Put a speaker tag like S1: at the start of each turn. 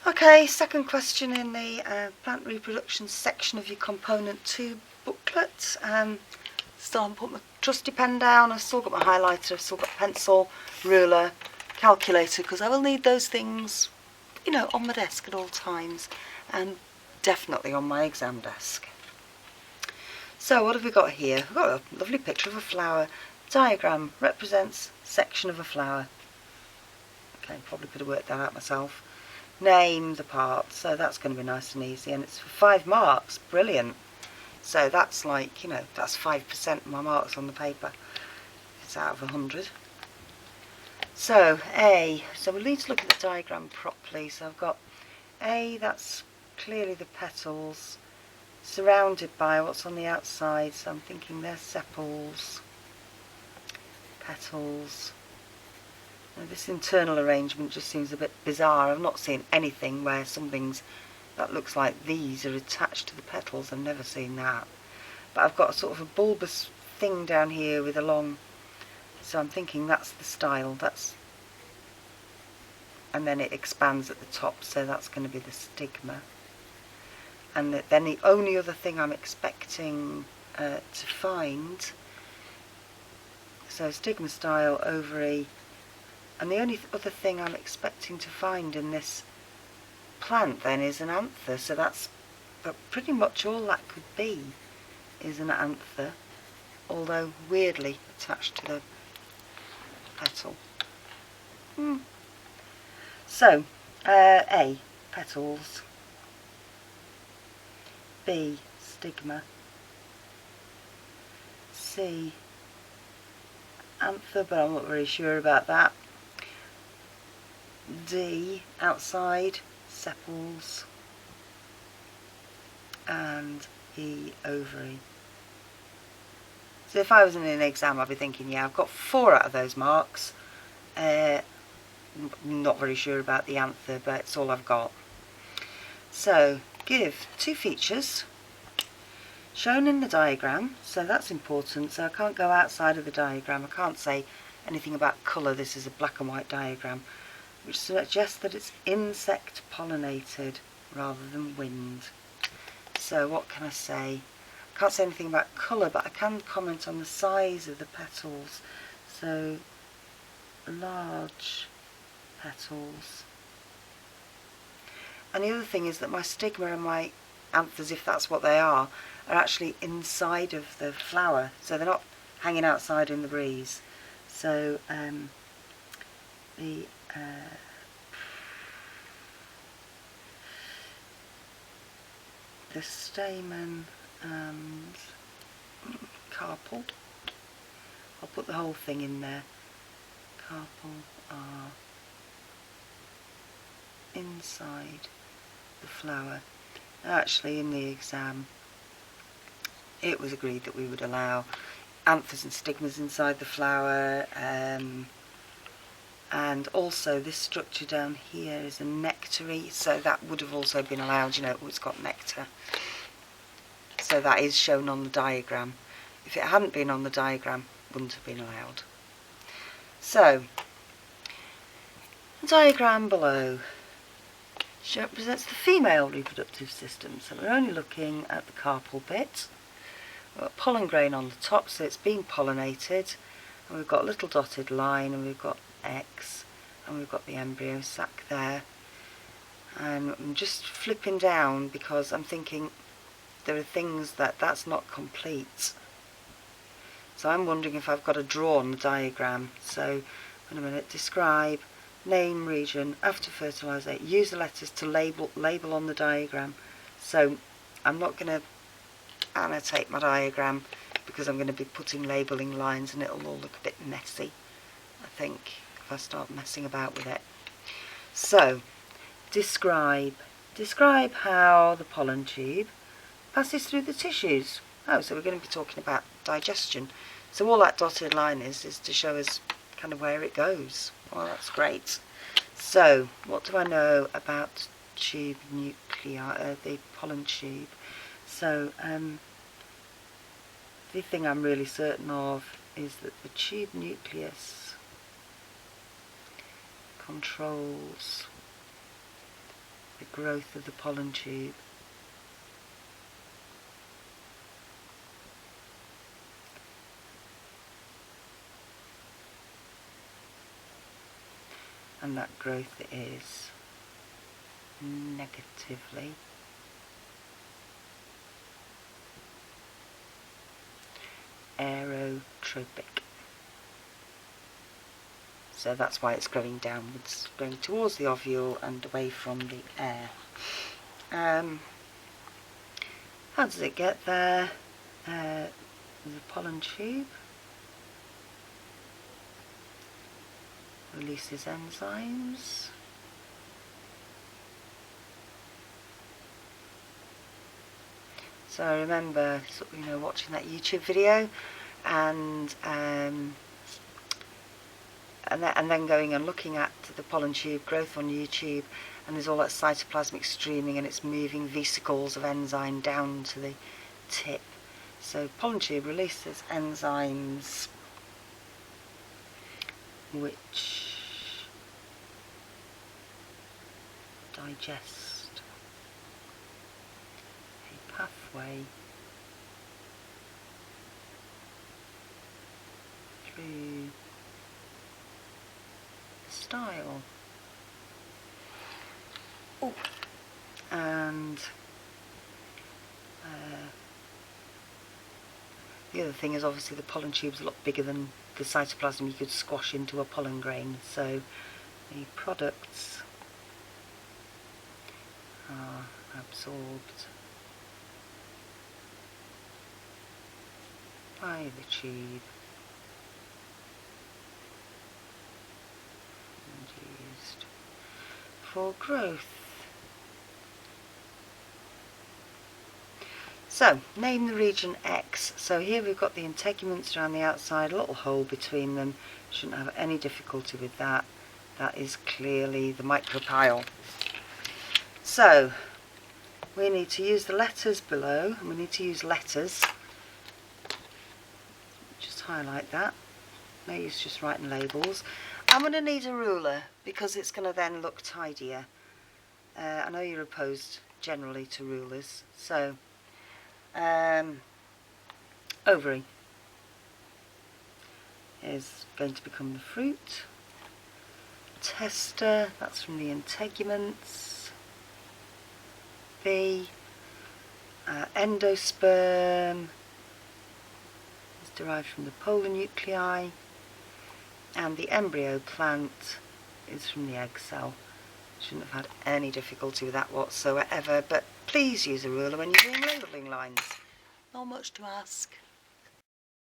S1: Okay, second question in the plant reproduction section of your component 2 booklet. Still haven't put my trusty pen down. I've still got my highlighter, I've still got pencil, ruler, calculator, because I will need those things, you know, on my desk at all times, and definitely on my exam desk. So what have we got here? We've got a lovely picture of a flower. Diagram represents section of a flower. Okay, probably could have worked that out myself. Name the part, so that's going to be nice and easy, and it's for 5 marks. Brilliant. So that's like, you know, that's 5% of my marks on the paper. It's out of 100. So A, so we'll need to look at the diagram properly. So I've got A, that's clearly the petals, surrounded by what's on the outside. So I'm thinking they're sepals, petals. Now this internal arrangement just seems a bit bizarre. I've not seen anything where something's that looks like these are attached to the petals. I've never seen that. But I've got a sort of a bulbous thing down here with a long, so I'm thinking that's the style. That's, and then it expands at the top, so that's going to be the stigma. And then the only other thing I'm expecting to find, so stigma, style, ovary, and the only other thing I'm expecting to find in this plant then is an anther. So that's pretty much all that could be, is an anther, although weirdly attached to the petal. So A, petals, B, stigma, C, anther, but I'm not very sure about that. D, outside, sepals, and E, ovary. So if I was in an exam, I'd be thinking, yeah, I've got 4 out of those marks. Not very sure about the anther, but it's all I've got. So give 2 features shown in the diagram. So that's important. So I can't go outside of the diagram. I can't say anything about colour. This is a black and white diagram, which suggests that it's insect pollinated rather than wind. So what can I say? I can't say anything about colour, but I can comment on the size of the petals. So large petals. And the other thing is that my stigma and my anthers, if that's what they are actually inside of the flower, so they're not hanging outside in the breeze. So the stamen and carpel, I'll put the whole thing in there. Carpel are inside the flower. Actually, in the exam, it was agreed that we would allow anthers and stigmas inside the flower, and also this structure down here is a nectary, so that would have also been allowed. You know, it's got nectar, so that is shown on the diagram. If it hadn't been on the diagram, it wouldn't have been allowed. So the diagram below represents the female reproductive system, so we're only looking at the carpel bit. We've got pollen grain on the top, so it's being pollinated, and we've got a little dotted line, and we've got X, and we've got the embryo sac there. And I'm just flipping down because I'm thinking there are things that's not complete. So I'm wondering if I've got to draw on the diagram. So in a minute, describe, name, region, after fertilisation, use the letters to label on the diagram. So I'm not going to annotate my diagram because I'm going to be putting labelling lines and it'll all look a bit messy, I think, if I start messing about with it. So describe how the pollen tube passes through the tissues. Oh, so we're going to be talking about digestion. So all that dotted line is to show us kind of where it goes. Well, that's great. So what do I know about tube nuclei, the pollen tube? So the thing I'm really certain of is that the tube nucleus controls growth of the pollen tube. And that growth is negatively aerotropic. So that's why it's growing downwards, going towards the ovule and away from the air. How does it get there? The pollen tube releases enzymes. So I remember watching that YouTube video and then going and looking at the pollen tube growth on YouTube, and there's all that cytoplasmic streaming and it's moving vesicles of enzyme down to the tip. So pollen tube releases enzymes which digest a pathway through style. Oh. And the other thing is obviously the pollen tube's a lot bigger than the cytoplasm you could squash into a pollen grain, so the products are absorbed by the tube and used for growth. So, name the region X. So here we've got the integuments around the outside, a little hole between them. Shouldn't have any difficulty with that. That is clearly the micropyle. So, we need to use the letters below, and we need to use letters. Just highlight that. No use just writing labels. I'm going to need a ruler because it's going to then look tidier. I know you're opposed generally to rulers, so ovary is going to become the fruit. Tester, that's from the integuments. The endosperm is derived from the polar nuclei, and the embryo plant is from the egg cell. Shouldn't have had any difficulty with that whatsoever, but please use a ruler when you're doing labelling lines. Not much to ask.